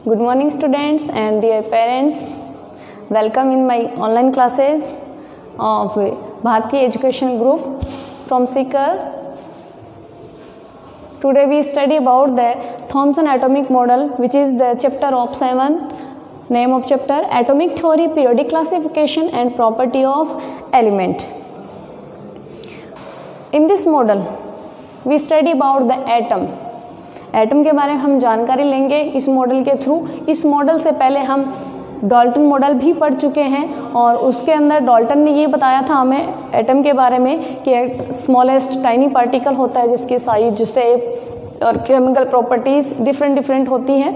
Good morning students and dear parents. Welcome in my online classes of Bharti Education Group from Sikar. Today we study about the Thomson atomic model, which is the chapter of 7. Name of chapter: Atomic Theory, Periodic Classification and Property of Element. In this model we study about the atom. Atom के बारे में हम जानकारी लेंगे इस model के through. इस model से पहले हम डाल्टन मॉडल भी पढ़ चुके हैं और उसके अंदर डाल्टन ने ये बताया था हमें एटम के बारे में कि स्मॉलेस्ट टाइनी पार्टिकल होता है जिसकी साइज, शेप और केमिकल प्रॉपर्टीज़ डिफरेंट होती हैं।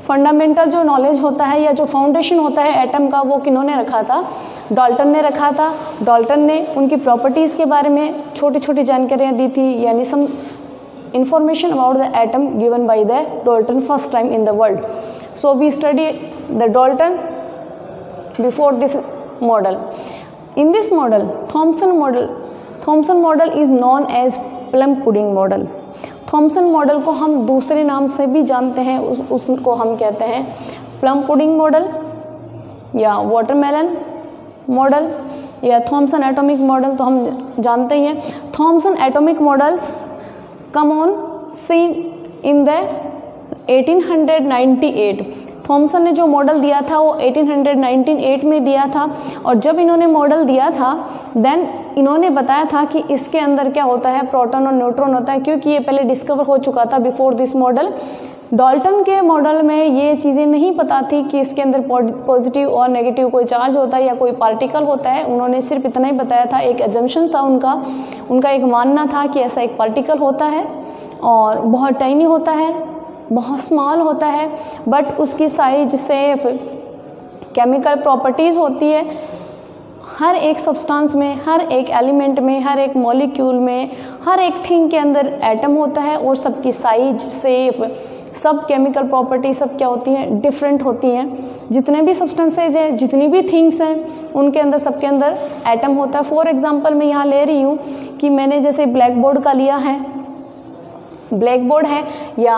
फंडामेंटल जो नॉलेज होता है या जो फाउंडेशन होता है एटम का, वो किन्होंने रखा था? डाल्टन ने रखा था। डाल्टन ने उनकी प्रॉपर्टीज़ के बारे में छोटी छोटी जानकारियाँ दी थी, यानी सम information about the atom given by the Dalton first time in the world. So we study the Dalton before this model. In this model, Thomson model is known as plum pudding model. Thomson model को हम दूसरे नाम से भी जानते हैं, उसको हम कहते हैं प्लम पुडिंग मॉडल या वाटरमेलन मॉडल या थॉमसन एटॉमिक मॉडल, तो हम जानते ही हैं। Thomson atomic models come on scene in the 1898. Thomson ने जो मॉडल दिया था वो 1898 में दिया था, और जब इन्होंने मॉडल दिया था देन इन्होंने बताया था कि इसके अंदर क्या होता है, प्रोटॉन और न्यूट्रॉन होता है, क्योंकि ये पहले डिस्कवर हो चुका था बिफोर दिस मॉडल। डाल्टन के मॉडल में ये चीज़ें नहीं पता थी कि इसके अंदर पॉजिटिव और नेगेटिव कोई चार्ज होता है या कोई पार्टिकल होता है। उन्होंने सिर्फ इतना ही बताया था, एक एजम्पशन था उनका एक मानना था कि ऐसा एक पार्टिकल होता है और बहुत टाइनी होता है, बहुत स्मॉल होता है, बट उसकी साइज, शेप, केमिकल प्रॉपर्टीज़ होती है। हर एक सब्सटेंस में, हर एक एलिमेंट में, हर एक मॉलिक्यूल में, हर एक थिंग के अंदर एटम होता है और सबकी साइज, शेप, सब केमिकल प्रॉपर्टी सब क्या होती हैं, डिफरेंट होती हैं। जितने भी सब्सटेंसेज हैं, जितनी भी थिंग्स हैं, उनके अंदर सबके अंदर एटम होता है। फॉर एग्जांपल मैं यहाँ ले रही हूँ कि मैंने जैसे ब्लैक बोर्ड का लिया है, ब्लैक बोर्ड है या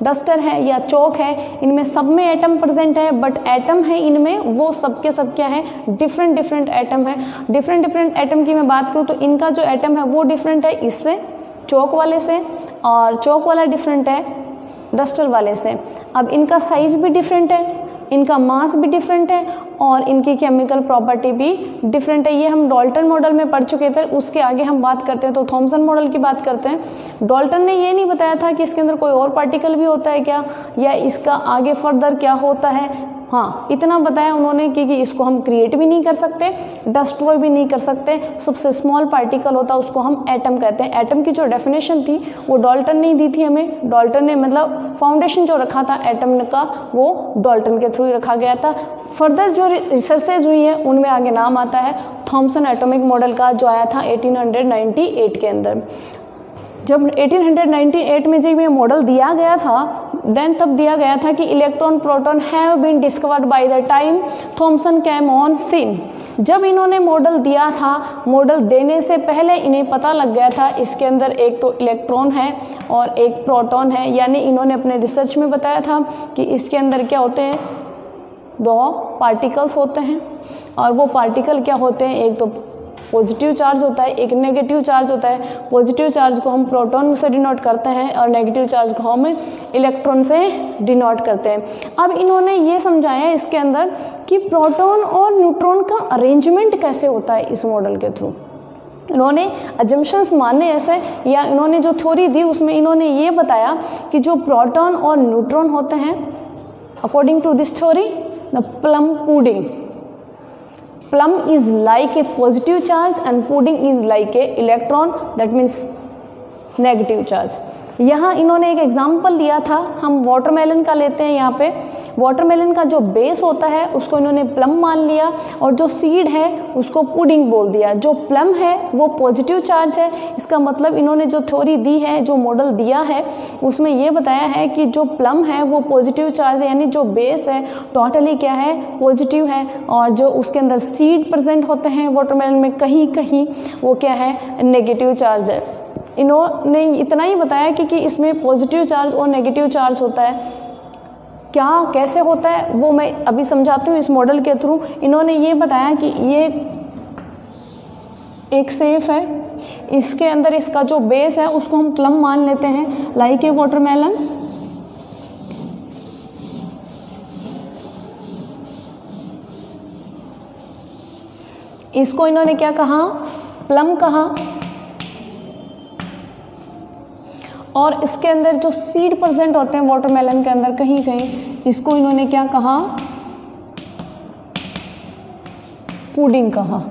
डस्टर है या चौक है, इनमें सब में एटम प्रेजेंट है, बट एटम है इनमें वो सब के सब क्या है, डिफरेंट एटम है। डिफरेंट एटम की मैं बात करूँ तो इनका जो एटम है वो डिफरेंट है इससे, चौक वाले से, और चौक वाला डिफरेंट है डस्टर वाले से। अब इनका साइज भी डिफरेंट है, इनका मास भी डिफरेंट है और इनकी केमिकल प्रॉपर्टी भी डिफरेंट है। ये हम डाल्टन मॉडल में पढ़ चुके थे। उसके आगे हम बात करते हैं तो थॉमसन मॉडल की बात करते हैं। डाल्टन ने ये नहीं बताया था कि इसके अंदर कोई और पार्टिकल भी होता है क्या, या इसका आगे फर्दर क्या होता है। हाँ, इतना बताया उन्होंने कि इसको हम क्रिएट भी नहीं कर सकते, डिस्ट्रॉय भी नहीं कर सकते। सबसे स्मॉल पार्टिकल होता है उसको हम एटम कहते हैं। एटम की जो डेफिनेशन थी वो डाल्टन ने दी थी हमें। डाल्टन ने मतलब फाउंडेशन जो रखा था एटम का वो डाल्टन के थ्रू ही रखा गया था। फर्दर जो रिसर्चेज हुई हैं उनमें आगे नाम आता है थॉमसन एटॉमिक मॉडल का, जो आया था 1898 के अंदर। जब 1898 में जब ये मॉडल दिया गया था देन तब दिया गया था कि electron proton have been discovered by the time Thomson came on scene. जब इन्होंने मॉडल दिया था, मॉडल देने से पहले इन्हें पता लग गया था इसके अंदर एक तो इलेक्ट्रॉन है और एक प्रोटॉन है, यानी इन्होंने अपने रिसर्च में बताया था कि इसके अंदर क्या होते हैं, दो पार्टिकल्स होते हैं, और वो पार्टिकल क्या होते हैं, एक तो पॉजिटिव चार्ज होता है, एक नेगेटिव चार्ज होता है। पॉजिटिव चार्ज को हम प्रोटॉन से डिनोट करते हैं और नेगेटिव चार्ज को हम इलेक्ट्रॉन से डिनोट करते हैं। अब इन्होंने ये समझाया इसके अंदर कि प्रोटॉन और न्यूट्रॉन का अरेंजमेंट कैसे होता है इस मॉडल के थ्रू। इन्होंने अजम्पशंस माने ऐसे, या इन्होंने जो थ्योरी दी उसमें इन्होंने ये बताया कि जो प्रोटॉन और न्यूट्रॉन होते हैं, according to this theory, the plum pudding, plum is like a positive charge and pudding is like a electron, that means negative charge. यहाँ इन्होंने एक एग्जाम्पल लिया था, हम वाटरमेलन का लेते हैं। यहाँ पे वाटरमेलन का जो बेस होता है उसको इन्होंने प्लम मान लिया और जो सीड है उसको पुडिंग बोल दिया। जो प्लम है वो पॉजिटिव चार्ज है। इसका मतलब इन्होंने जो थ्योरी दी है, जो मॉडल दिया है, उसमें ये बताया है कि जो प्लम है वो पॉजिटिव चार्ज है, यानी जो बेस है टोटली क्या है, पॉजिटिव है, और जो उसके अंदर सीड प्रेजेंट होते हैं वाटरमेलन में कहीं कहीं वो क्या है, नेगेटिव चार्ज है। इन्होंने इतना ही बताया कि इसमें पॉजिटिव चार्ज और नेगेटिव चार्ज होता है। क्या कैसे होता है वो मैं अभी समझाती हूँ इस मॉडल के थ्रू। इन्होंने ये बताया कि ये एक सेफ है, इसके अंदर इसका जो बेस है उसको हम प्लम मान लेते हैं, लाइक ए वाटरमेलन। इसको इन्होंने क्या कहा, प्लम कहा। और इसके अंदर जो सीड प्रेजेंट होते हैं वाटरमेलन के अंदर कहीं कहीं, इसको इन्होंने क्या कहा, पुडिंग कहा।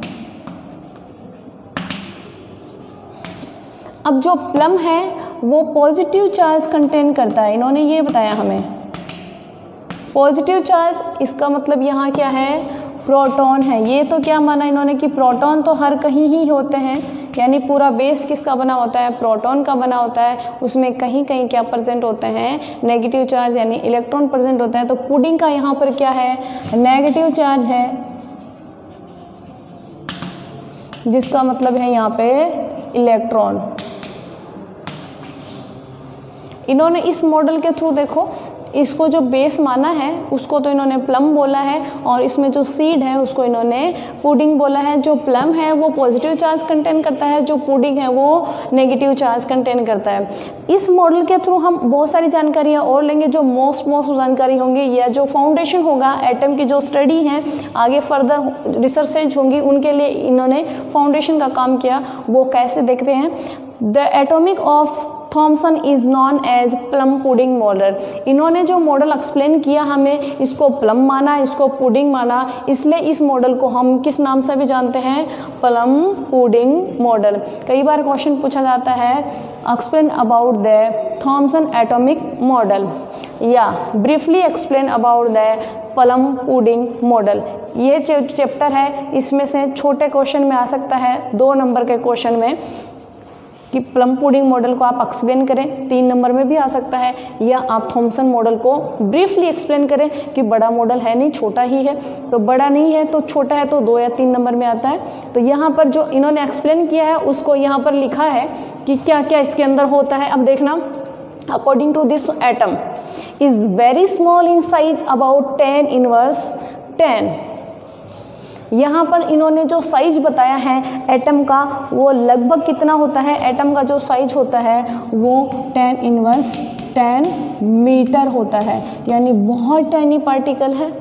अब जो प्लम है वो पॉजिटिव चार्ज कंटेन करता है, इन्होंने ये बताया हमें। पॉजिटिव चार्ज इसका मतलब यहाँ क्या है, प्रोटॉन है। ये तो क्या माना इन्होंने कि प्रोटॉन तो हर कहीं ही होते हैं, यानी पूरा बेस किसका बना होता है, प्रोटॉन का बना होता है। उसमें कहीं कहीं क्या प्रेजेंट होते हैं, नेगेटिव चार्ज यानी इलेक्ट्रॉन प्रेजेंट होता है। तो पुडिंग का यहाँ पर क्या है, नेगेटिव चार्ज है, जिसका मतलब है यहाँ पे इलेक्ट्रॉन। इन्होंने इस मॉडल के थ्रू देखो, इसको जो बेस माना है उसको तो इन्होंने प्लम बोला है, और इसमें जो सीड है उसको इन्होंने पुडिंग बोला है। जो प्लम है वो पॉजिटिव चार्ज कंटेन करता है, जो पुडिंग है वो नेगेटिव चार्ज कंटेन करता है। इस मॉडल के थ्रू हम बहुत सारी जानकारियाँ और लेंगे, जो मोस्ट जानकारी होंगी या जो फाउंडेशन होगा एटम की जो स्टडी है, आगे फर्दर रिसर्चेज होंगी, उनके लिए इन्होंने फाउंडेशन का काम किया। वो कैसे देखते हैं, the atomic of Thomson is known as plum pudding model. इन्होंने जो मॉडल एक्सप्लेन किया हमें, इसको प्लम माना, इसको पुडिंग माना, इसलिए इस मॉडल को हम किस नाम से भी जानते हैं, प्लम पुडिंग मॉडल। कई बार क्वेश्चन पूछा जाता है, explain about the Thomson atomic model या briefly explain about the plum pudding model. ये चैप्टर है, इसमें से छोटे क्वेश्चन में आ सकता है 2 नंबर के क्वेश्चन में कि प्लम पुडिंग मॉडल को आप एक्सप्लेन करें, 3 नंबर में भी आ सकता है, या आप थॉमसन मॉडल को ब्रीफली एक्सप्लेन करें कि बड़ा मॉडल है नहीं, छोटा ही है। तो बड़ा नहीं है तो छोटा है, तो 2 या 3 नंबर में आता है। तो यहाँ पर जो इन्होंने एक्सप्लेन किया है उसको यहाँ पर लिखा है कि क्या क्या इसके अंदर होता है। अब देखना, according to this atom is very small in size, about 10 inverse 10। यहाँ पर इन्होंने जो साइज बताया है एटम का, वो लगभग कितना होता है, एटम का जो साइज होता है वो 10 इनवर्स 10 मीटर होता है, यानी बहुत टाइनी पार्टिकल है।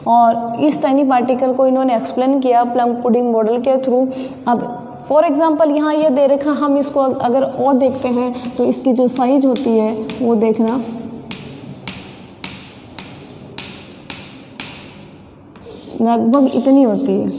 और इस टाइनी पार्टिकल को इन्होंने एक्सप्लेन किया प्लम पुडिंग मॉडल के थ्रू। अब फॉर एग्जांपल यहाँ ये दे रखा, हम इसको अगर और देखते हैं तो इसकी जो साइज होती है वो देखना, लगभग इतनी होती है।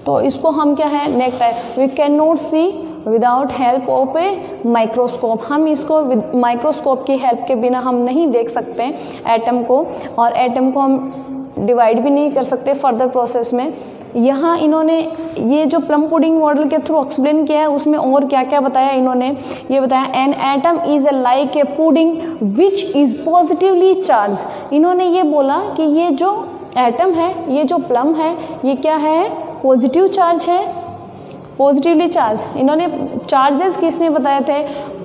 तो इसको हम क्या है, नेक्स्ट है, we can not see without help of a microscope. हम इसको माइक्रोस्कोप की हेल्प के बिना हम नहीं देख सकते एटम को, और एटम को हम डिवाइड भी नहीं कर सकते फर्दर प्रोसेस में। यहाँ इन्होंने ये जो प्लम पुडिंग मॉडल के थ्रू एक्सप्लेन किया है उसमें और क्या क्या बताया, इन्होंने ये बताया, N atom is a like a pudding which is positively charge. इन्होंने ये बोला कि ये जो एटम है, ये जो प्लम है, ये क्या है, पॉजिटिव चार्ज है, पॉजिटिवली चार्ज। इन्होंने चार्जेस किसने बताए थे,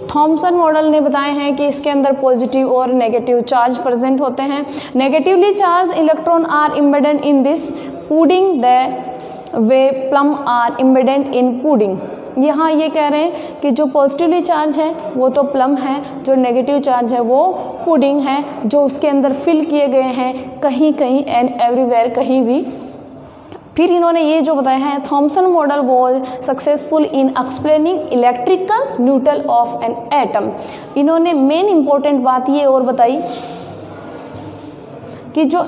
थॉमसन मॉडल ने बताए हैं कि इसके अंदर पॉजिटिव और नेगेटिव चार्ज प्रेजेंट होते हैं। Negatively charge electron are embedded in this pudding the way plum are embedded in pudding. यहाँ ये कह रहे हैं कि जो पॉजिटिवली चार्ज है वो तो प्लम है, जो नेगेटिव चार्ज है वो पुडिंग है, जो उसके अंदर फिल किए गए हैं कहीं कहीं एंड एवरीवेयर, कहीं भी। फिर इन्होंने ये जो बताया है, Thompson model was successful in explaining electrical neutral of an atom. इन्होंने मेन इंपॉर्टेंट बात ये और बताई कि जो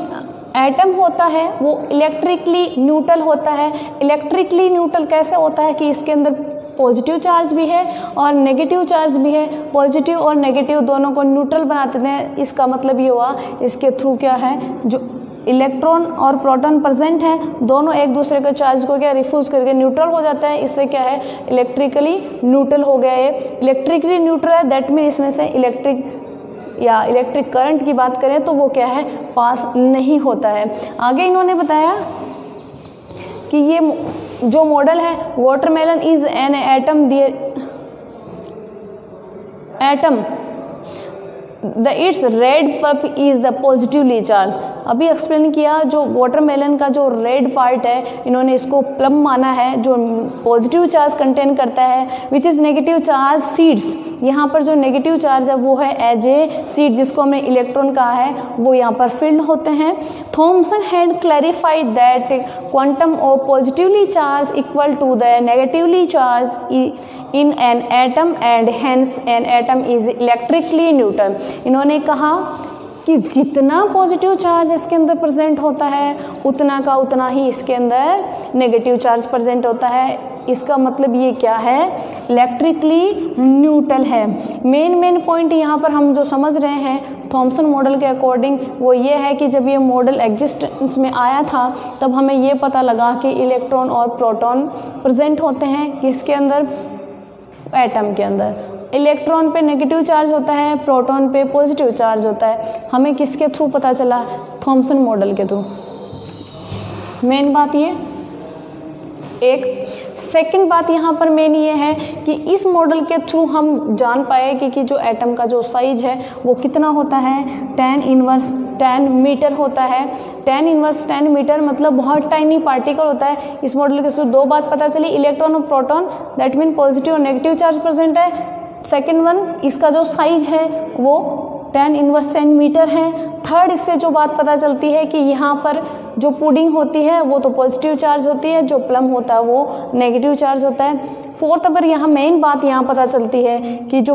एटम होता है वो इलेक्ट्रिकली न्यूट्रल होता है। इलेक्ट्रिकली न्यूट्रल कैसे होता है कि इसके अंदर पॉजिटिव चार्ज भी है और नेगेटिव चार्ज भी है, पॉजिटिव और नेगेटिव दोनों को न्यूट्रल बना देते हैं। इसका मतलब ये हुआ, इसके थ्रू क्या है, जो इलेक्ट्रॉन और प्रोटॉन प्रेजेंट है दोनों एक दूसरे के चार्ज को क्या रिफ्यूज करके न्यूट्रल हो जाता है। इससे क्या है, इलेक्ट्रिकली न्यूट्रल हो गया। ये इलेक्ट्रिकली न्यूट्रल है, दैट मीन इसमें से इलेक्ट्रिक करंट की बात करें तो वो क्या है, पास नहीं होता है। आगे इन्होंने बताया कि ये जो मॉडल है, watermelon is an atom it's red pulp is the positively charge. अभी एक्सप्लेन किया, जो वाटरमेलन का जो रेड पार्ट है इन्होंने इसको प्लम माना है जो पॉजिटिव चार्ज कंटेन करता है, which is negative charge seeds. यहाँ पर जो नेगेटिव चार्ज है वो है एज ए सीड, जिसको हमने इलेक्ट्रॉन कहा है, वो यहाँ पर फिल्ड होते हैं। Thomson had clarified that quantum of positively charge equal to the negatively charge in an atom and hence an atom is electrically neutral. इन्होंने कहा कि जितना पॉजिटिव चार्ज इसके अंदर प्रेजेंट होता है उतना का उतना ही इसके अंदर नेगेटिव चार्ज प्रेजेंट होता है। इसका मतलब ये क्या है, इलेक्ट्रिकली न्यूट्रल है। मेन पॉइंट यहाँ पर हम जो समझ रहे हैं थॉमसन मॉडल के अकॉर्डिंग वो ये है कि जब ये मॉडल एग्जिस्टेंस में आया था तब हमें ये पता लगा कि इलेक्ट्रॉन और प्रोटॉन प्रेजेंट होते हैं किसके अंदर, एटम के अंदर। इलेक्ट्रॉन पे नेगेटिव चार्ज होता है, प्रोटॉन पे पॉजिटिव चार्ज होता है। हमें किसके थ्रू पता चला, थॉमसन मॉडल के थ्रू। मेन बात ये एक। सेकंड बात यहाँ पर मेन ये है कि इस मॉडल के थ्रू हम जान पाए कि जो एटम का जो साइज है वो कितना होता है, 10 मीटर होता है। 10 मीटर मतलब बहुत टाइनी पार्टिकल होता है। इस मॉडल के थ्रू दो बात पता चली, इलेक्ट्रॉन और प्रोटॉन, दैट मीन पॉजिटिव और नेगेटिव चार्ज प्रेजेंट है। सेकेंड वन, इसका जो साइज है वो 10 मीटर है। थर्ड, इससे जो बात पता चलती है कि यहाँ पर जो पुडिंग होती है वो तो पॉजिटिव चार्ज होती है, जो प्लम होता है वो नेगेटिव चार्ज होता है। फोर्थ, पर यहाँ मेन बात यहाँ पता चलती है कि जो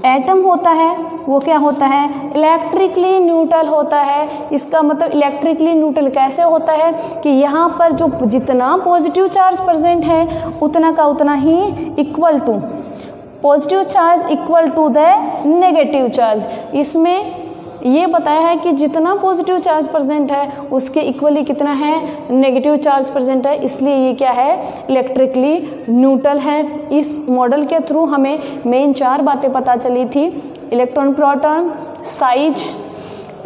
एटम होता है वो क्या होता है, इलेक्ट्रिकली न्यूट्रल होता है। इसका मतलब इलेक्ट्रिकली न्यूट्रल कैसे होता है कि यहाँ पर जो जितना पॉजिटिव चार्ज प्रेजेंट है उतना का उतना ही equal to positive charge equal to the negative charge. इसमें ये बताया है कि जितना पॉजिटिव चार्ज प्रेजेंट है उसके इक्वली कितना है नेगेटिव चार्ज प्रेजेंट है, इसलिए ये क्या है, इलेक्ट्रिकली न्यूट्रल है। इस मॉडल के थ्रू हमें मेन 4 बातें पता चली थी, electron proton, size,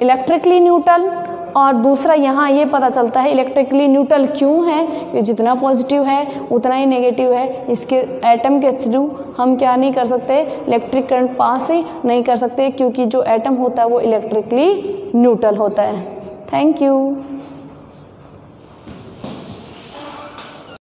electrically neutral, और दूसरा यहाँ ये पता चलता है इलेक्ट्रिकली न्यूट्रल क्यों है, कि जितना पॉजिटिव है उतना ही नेगेटिव है। इसके एटम के थ्रू हम क्या नहीं कर सकते, इलेक्ट्रिक करंट पास ही नहीं कर सकते, क्योंकि जो एटम होता है वो इलेक्ट्रिकली न्यूट्रल होता है। Thank you.